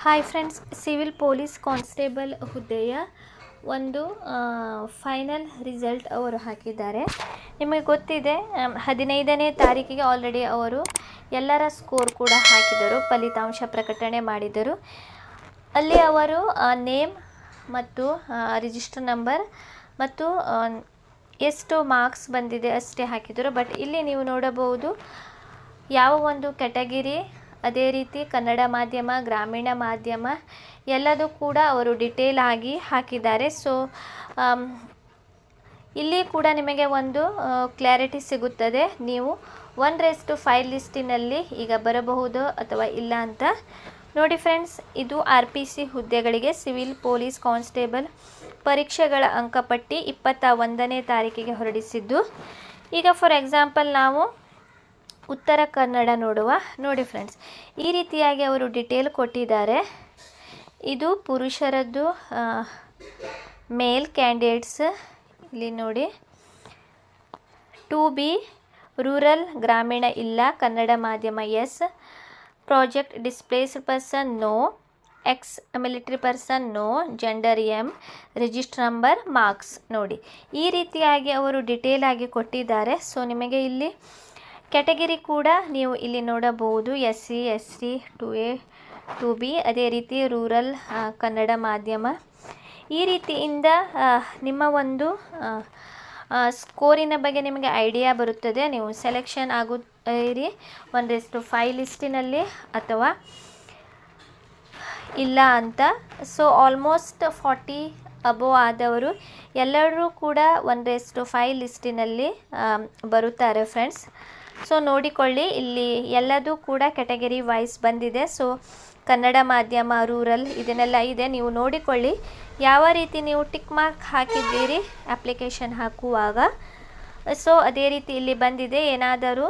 Hi friends, civil police constable ಹುದ್ದೆಯ ಒಂದು final result ಅವರು ಹಾಕಿದ್ದಾರೆ. ನಿಮಗೆ ಗೊತ್ತಿದೆ 15ನೇ ತಾರೀಕಿಗೆ ಆಲ್ರೆಡಿ ಅವರು ಎಲ್ಲರ ಸ್ಕೋರ್ ಕೂಡ ಹಾಕಿದರು, ಫಲಿತಾಂಶ ಪ್ರಕಟಣೆ ಮಾಡಿದರು. ಅಲ್ಲಿ ಅವರು ನೇಮ್ ಮತ್ತು ರಿಜಿಸ್ಟರ್ ನಂಬರ್ ಮತ್ತು ಎಷ್ಟು ಮಾರ್ಕ್ಸ್ ಬಂದಿದೆ ಅಷ್ಟೇ ಹಾಕಿದರು. ಬಟ್ ಇಲ್ಲಿ ನೀವು ನೋಡಬಹುದು ಯಾವ ಒಂದು ಕ್ಯಾಟಗಿರಿ, ಅದೇ ರೀತಿ ಕನ್ನಡ ಮಾಧ್ಯಮ, ಗ್ರಾಮೀಣ ಮಾಧ್ಯಮ ಎಲ್ಲದೂ ಕೂಡ ಅವರು ಡಿಟೇಲ್ ಆಗಿ ಹಾಕಿದ್ದಾರೆ. ಸೊ ಇಲ್ಲಿ ಕೂಡ ನಿಮಗೆ ಒಂದು ಕ್ಲಾರಿಟಿ ಸಿಗುತ್ತದೆ, ನೀವು 1:5 ಲಿಸ್ಟಿನಲ್ಲಿ ಈಗ ಬರಬಹುದು ಅಥವಾ ಇಲ್ಲ ಅಂತ. ನೋಡಿ ಫ್ರೆಂಡ್ಸ್, ಇದು RPC ಹುದ್ದೆಗಳಿಗೆ ಸಿವಿಲ್ ಪೊಲೀಸ್ ಕಾನ್ಸ್ಟೇಬಲ್ ಪರೀಕ್ಷೆಗಳ ಅಂಕಪಟ್ಟಿ 21ನೇ ತಾರೀಕಿಗೆ ಹೊರಡಿಸಿದ್ದು. ಈಗ ಫಾರ್ ಎಕ್ಸಾಂಪಲ್ ನಾವು ಉತ್ತರ ಕನ್ನಡ ನೋಡುವ. ನೋಡಿ ಫ್ರೆಂಡ್ಸ್, ಈ ರೀತಿಯಾಗಿ ಅವರು ಡಿಟೇಲ್ ಕೊಟ್ಟಿದ್ದಾರೆ. ಇದು ಪುರುಷರದ್ದು ಮೇಲ್ ಕ್ಯಾಂಡಿಡೇಟ್ಸ್. ಇಲ್ಲಿ ನೋಡಿ, 2B ರೂರಲ್ ಗ್ರಾಮೀಣ ಇಲ್ಲ, ಕನ್ನಡ ಮಾಧ್ಯಮ yes, project displaced person no, ex military person no, gender M, register number, marks. ನೋಡಿ ಈ ರೀತಿಯಾಗಿ ಅವರು ಡಿಟೇಲ್ ಆಗಿ ಕೊಟ್ಟಿದ್ದಾರೆ. ಸೊ ನಿಮಗೆ ಇಲ್ಲಿ ಕ್ಯಾಟಗಿರಿ ಕೂಡ ನೀವು ಇಲ್ಲಿ ನೋಡಬಹುದು, SC ST 2A 2B, ಅದೇ ರೀತಿ ರೂರಲ್ ಕನ್ನಡ ಮಾಧ್ಯಮ. ಈ ರೀತಿಯಿಂದ ನಿಮ್ಮ ಒಂದು ಸ್ಕೋರಿನ ಬಗ್ಗೆ ನಿಮಗೆ ಐಡಿಯಾ ಬರುತ್ತದೆ. ನೀವು ಸೆಲೆಕ್ಷನ್ ಆಗುತ್ತೀರಿ 1:5 ಲಿಸ್ಟಿನಲ್ಲಿ ಅಥವಾ ಇಲ್ಲ ಅಂತ. ಸೊ ಆಲ್ಮೋಸ್ಟ್ 40 ಅಬೋವ್ ಆದವರು ಎಲ್ಲರೂ ಕೂಡ 1:5 ಲಿಸ್ಟಿನಲ್ಲಿ ಬರುತ್ತಾರೆ ಫ್ರೆಂಡ್ಸ್. ಸೊ ನೋಡಿಕೊಳ್ಳಿ, ಇಲ್ಲಿ ಎಲ್ಲದೂ ಕೂಡ ಕ್ಯಾಟಗರಿ ವೈಸ್ ಬಂದಿದೆ. ಸೊ ಕನ್ನಡ ಮಾಧ್ಯಮ, ರೂರಲ್ ಇದನ್ನೆಲ್ಲ ಇದೆ, ನೀವು ನೋಡಿಕೊಳ್ಳಿ ಯಾವ ರೀತಿ ನೀವು ಟಿಕ್ ಮಾರ್ಕ್ ಹಾಕಿದ್ದೀರಿ ಅಪ್ಲಿಕೇಶನ್ ಹಾಕುವಾಗ. ಸೊ ಅದೇ ರೀತಿ ಇಲ್ಲಿ ಬಂದಿದೆ. ಏನಾದರೂ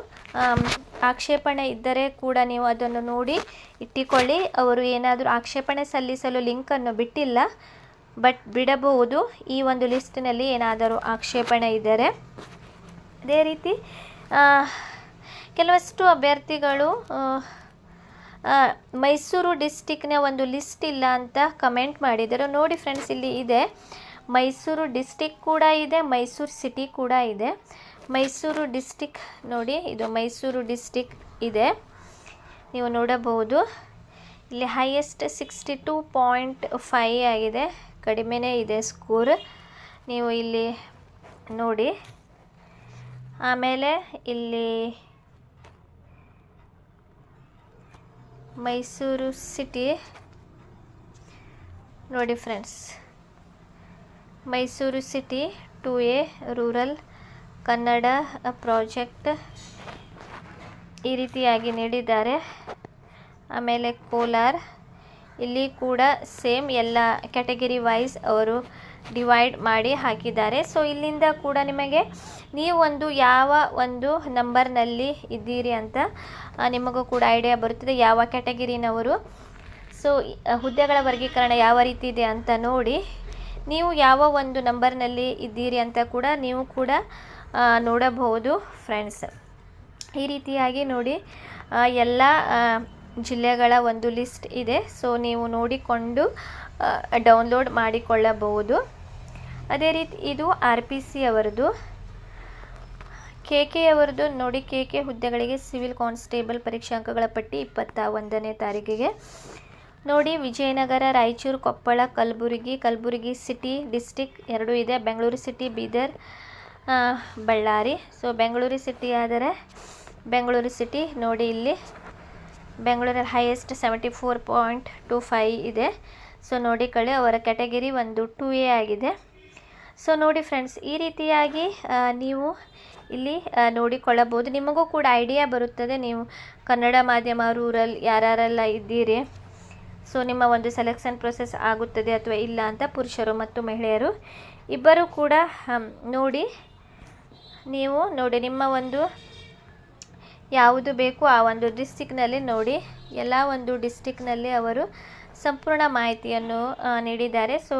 ಆಕ್ಷೇಪಣೆ ಇದ್ದರೆ ಕೂಡ ನೀವು ಅದನ್ನು ನೋಡಿ ಇಟ್ಟುಕೊಳ್ಳಿ. ಅವರು ಏನಾದರೂ ಆಕ್ಷೇಪಣೆ ಸಲ್ಲಿಸಲು ಲಿಂಕನ್ನು ಬಿಟ್ಟಿಲ್ಲ, ಬಟ್ ಬಿಡಬಹುದು ಈ ಒಂದು ಲಿಸ್ಟಿನಲ್ಲಿ ಏನಾದರೂ ಆಕ್ಷೇಪಣೆ ಇದ್ದರೆ. ಅದೇ ರೀತಿ ಕೆಲವಷ್ಟು ಅಭ್ಯರ್ಥಿಗಳು ಮೈಸೂರು ಡಿಸ್ಟಿಕ್ನ ಒಂದು ಲಿಸ್ಟ್ ಇಲ್ಲ ಅಂತ ಕಮೆಂಟ್ ಮಾಡಿದರು. ನೋಡಿ ಫ್ರೆಂಡ್ಸ್, ಇಲ್ಲಿ ಇದೆ, ಮೈಸೂರು ಡಿಸ್ಟಿಕ್ ಕೂಡ ಇದೆ, ಮೈಸೂರು ಸಿಟಿ ಕೂಡ ಇದೆ. ಮೈಸೂರು ಡಿಸ್ಟಿಕ್ ನೋಡಿ, ಇದು ಮೈಸೂರು ಡಿಸ್ಟಿಕ್ ಇದೆ, ನೀವು ನೋಡಬಹುದು. ಇಲ್ಲಿ ಹೈಯೆಸ್ಟ್ 62.5 ಆಗಿದೆ, ಕಡಿಮೆನೇ ಇದೆ ಸ್ಕೋರ್, ನೀವು ಇಲ್ಲಿ ನೋಡಿ. ಆಮೇಲೆ ಇಲ್ಲಿ ಮೈಸೂರು ಸಿಟಿ ನೋಡಿ friends, Mysuru city 2A rural Kannada project ಈ ರೀತಿಯಾಗಿ ನೀಡಿದ್ದಾರೆ. ಆಮೇಲೆ ಕೋಲಾರ, ಇಲ್ಲಿ ಕೂಡ ಸೇಮ್ ಎಲ್ಲ ಕ್ಯಾಟಗರಿ ವೈಸ್ ಅವರು ಡಿವೈಡ್ ಮಾಡಿ ಹಾಕಿದ್ದಾರೆ. ಸೊ ಇಲ್ಲಿಂದ ಕೂಡ ನಿಮಗೆ ನೀವು ಯಾವ ಒಂದು ನಂಬರ್ನಲ್ಲಿ ಇದ್ದೀರಿ ಅಂತ ನಿಮಗೂ ಕೂಡ ಐಡಿಯಾ ಬರುತ್ತದೆ, ಯಾವ ಕ್ಯಾಟಗಿರಿನವರು. ಸೊ ಹುದ್ದೆಗಳ ವರ್ಗೀಕರಣ ಯಾವ ರೀತಿ ಇದೆ ಅಂತ ನೋಡಿ ನೀವು ಯಾವ ಒಂದು ನಂಬರ್ನಲ್ಲಿ ಇದ್ದೀರಿ ಅಂತ ಕೂಡ ನೀವು ಕೂಡ ನೋಡಬಹುದು ಫ್ರೆಂಡ್ಸ್. ಈ ರೀತಿಯಾಗಿ ನೋಡಿ ಎಲ್ಲ ಜಿಲ್ಲೆಗಳ ಒಂದು ಲಿಸ್ಟ್ ಇದೆ. ಸೊ ನೀವು ನೋಡಿಕೊಂಡು ಡೌನ್ಲೋಡ್ ಮಾಡಿಕೊಳ್ಳಬಹುದು. ಅದೇ ರೀತಿ ಇದು RPC ಅವರದು. KK ಅವರದು ನೋಡಿ, KK ಹುದ್ದೆಗಳಿಗೆ ಸಿವಿಲ್ ಕಾನ್ಸ್ಟೇಬಲ್ ಪರೀಕ್ಷಾಂಕಗಳ ಪಟ್ಟಿ 21ನೇ ತಾರೀಕಿಗೆ ನೋಡಿ. ವಿಜಯನಗರ, ರಾಯಚೂರು, ಕೊಪ್ಪಳ, ಕಲಬುರಗಿ ಸಿಟಿ ಡಿಸ್ಟಿಕ್ 2 ಇದೆ, Bengaluru city, Bidar, Ballari. So Bengaluru city ಆದರೆ ಬೆಂಗಳೂರು ಸಿಟಿ ನೋಡಿ, ಇಲ್ಲಿ ಬೆಂಗಳೂರಲ್ಲಿ ಹೈಯೆಸ್ಟ್ 74.25 ಇದೆ. ಸೊ ನೋಡಿಕೊಳ್ಳಿ, ಅವರ ಕ್ಯಾಟಗಿರಿ ಒಂದು 2A ಆಗಿದೆ. ಸೊ ನೋಡಿ ಫ್ರೆಂಡ್ಸ್, ಈ ರೀತಿಯಾಗಿ ನೀವು ಇಲ್ಲಿ ನೋಡಿಕೊಳ್ಳಬಹುದು, ನಿಮಗೂ ಕೂಡ ಐಡಿಯಾ ಬರುತ್ತದೆ ನೀವು ಕನ್ನಡ ಮಾಧ್ಯಮ, ರೂರಲ್ ಯಾರೆಲ್ಲ ಇದ್ದೀರಿ. ಸೊ ನಿಮ್ಮ ಒಂದು ಸೆಲೆಕ್ಷನ್ ಪ್ರೊಸೆಸ್ ಆಗುತ್ತದೆ ಅಥವಾ ಇಲ್ಲ ಅಂತ. ಪುರುಷರು ಮತ್ತು ಮಹಿಳೆಯರು ಇಬ್ಬರು ಕೂಡ ನೋಡಿ, ನೀವು ನೋಡಿ ನಿಮ್ಮ ಒಂದು ಯಾವುದು ಬೇಕು ಆ ಒಂದು ಡಿಸ್ಟಿಕ್ನಲ್ಲಿ ನೋಡಿ. ಎಲ್ಲ ಒಂದು ಡಿಸ್ಟಿಕ್ನಲ್ಲಿ ಅವರು ಸಂಪೂರ್ಣ ಮಾಹಿತಿಯನ್ನು ನೀಡಿದ್ದಾರೆ. ಸೊ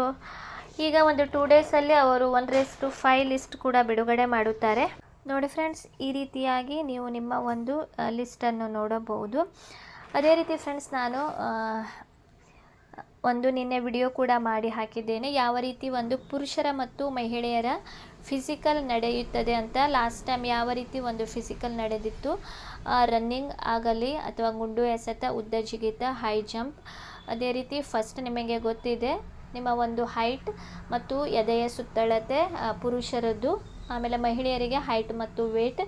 ಈಗ ಒಂದು 2 ಡೇಸಲ್ಲಿ ಅವರು 1:5 ಲಿಸ್ಟ್ ಕೂಡ ಬಿಡುಗಡೆ ಮಾಡುತ್ತಾರೆ. ನೋಡಿ ಫ್ರೆಂಡ್ಸ್, ಈ ರೀತಿಯಾಗಿ ನೀವು ನಿಮ್ಮ ಒಂದು ಲಿಸ್ಟನ್ನು ನೋಡಬಹುದು. ಅದೇ ರೀತಿ ಫ್ರೆಂಡ್ಸ್, ನಾನು ಒಂದು ನಿನ್ನೆ ವಿಡಿಯೋ ಕೂಡ ಮಾಡಿ ಹಾಕಿದ್ದೇನೆ, ಯಾವ ರೀತಿ ಒಂದು ಪುರುಷರ ಮತ್ತು ಮಹಿಳೆಯರ ಫಿಸಿಕಲ್ ನಡೆಯುತ್ತದೆ ಅಂತ. ಲಾಸ್ಟ್ ಟೈಮ್ ಯಾವ ರೀತಿ ಒಂದು ಫಿಸಿಕಲ್ ನಡೆದಿತ್ತು, ರನ್ನಿಂಗ್ ಆಗಲಿ ಅಥವಾ ಗುಂಡು ಎಸೆತ, ಉದ್ದ ಜಿಗಿತ, ಹೈ ಜಂಪ್. ಅದೇ ರೀತಿ ಫಸ್ಟ್ ನಿಮಗೆ ಗೊತ್ತಿದೆ ನಿಮ್ಮ ಒಂದು ಹೈಟ್ ಮತ್ತು ಎದೆಯ ಸುತ್ತಳತೆ ಪುರುಷರದ್ದು. ಆಮೇಲೆ ಮಹಿಳೆಯರಿಗೆ ಹೈಟ್ ಮತ್ತು ವೇಟ್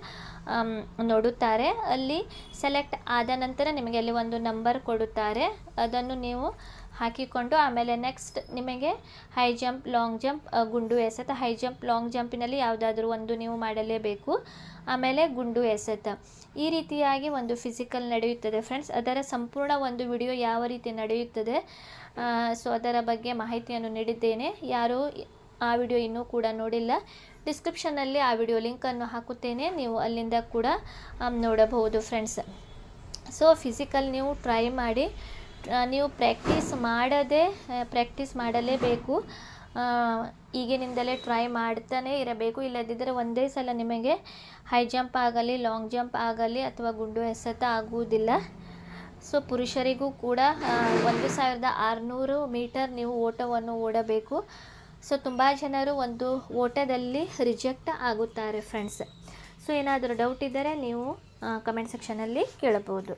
ನೋಡುತ್ತಾರೆ. ಅಲ್ಲಿ ಸೆಲೆಕ್ಟ್ ಆದ ನಂತರ ನಿಮಗೆ ಅಲ್ಲಿ ಒಂದು ನಂಬರ್ ಕೊಡುತ್ತಾರೆ, ಅದನ್ನು ನೀವು ಹಾಕಿಕೊಂಡು ಆಮೇಲೆ ನೆಕ್ಸ್ಟ್ ನಿಮಗೆ ಹೈ ಜಂಪ್, ಲಾಂಗ್ ಜಂಪ್, ಗುಂಡು ಎಸೆತ. ಹೈ ಜಂಪ್, ಲಾಂಗ್ ಜಂಪಿನಲ್ಲಿ ಯಾವುದಾದ್ರೂ ಒಂದು ನೀವು ಮಾಡಲೇಬೇಕು. ಆಮೇಲೆ ಗುಂಡು ಎಸೆತ. ಈ ರೀತಿಯಾಗಿ ಒಂದು ಫಿಸಿಕಲ್ ನಡೆಯುತ್ತದೆ ಫ್ರೆಂಡ್ಸ್. ಅದರ ಸಂಪೂರ್ಣ ಒಂದು ವಿಡಿಯೋ ಯಾವ ರೀತಿ ನಡೆಯುತ್ತದೆ ಸೊ ಅದರ ಬಗ್ಗೆ ಮಾಹಿತಿಯನ್ನು ನೀಡಿದ್ದೇನೆ. ಯಾರು ಆ ವಿಡಿಯೋ ಇನ್ನೂ ಕೂಡ ನೋಡಿಲ್ಲ, ಡಿಸ್ಕ್ರಿಪ್ಷನ್ನಲ್ಲಿ ಆ ವಿಡಿಯೋ ಲಿಂಕನ್ನು ಹಾಕುತ್ತೇನೆ, ನೀವು ಅಲ್ಲಿಂದ ಕೂಡ ನೋಡಬಹುದು ಫ್ರೆಂಡ್ಸ್. ಸೊ ಫಿಸಿಕಲ್ ನೀವು ಟ್ರೈ ಮಾಡಿ, ನೀವು ಪ್ರಾಕ್ಟೀಸ್ ಮಾಡಲೇಬೇಕು. ಈಗಿನಿಂದಲೇ ಟ್ರೈ ಮಾಡ್ತಾನೆ ಇರಬೇಕು, ಇಲ್ಲದಿದ್ದರೆ ಒಂದೇ ಸಲ ನಿಮಗೆ ಹೈ ಜಂಪ್ ಆಗಲಿ, ಲಾಂಗ್ ಜಂಪ್ ಆಗಲಿ ಅಥವಾ ಗುಂಡು ಎಸೆತ ಆಗುವುದಿಲ್ಲ. ಸೊ ಪುರುಷರಿಗೂ ಕೂಡ 1600 ಮೀಟರ್ ನೀವು ಓಟವನ್ನು ಓಡಬೇಕು. ಸೊ ತುಂಬ ಜನರು ಒಂದು ಓಟದಲ್ಲಿ ರಿಜೆಕ್ಟ್ ಆಗುತ್ತಾರೆ ಫ್ರೆಂಡ್ಸ್. ಸೊ ಏನಾದರೂ ಡೌಟ್ ಇದ್ದರೆ ನೀವು ಕಮೆಂಟ್ ಸೆಕ್ಷನಲ್ಲಿ ಕೇಳಬಹುದು.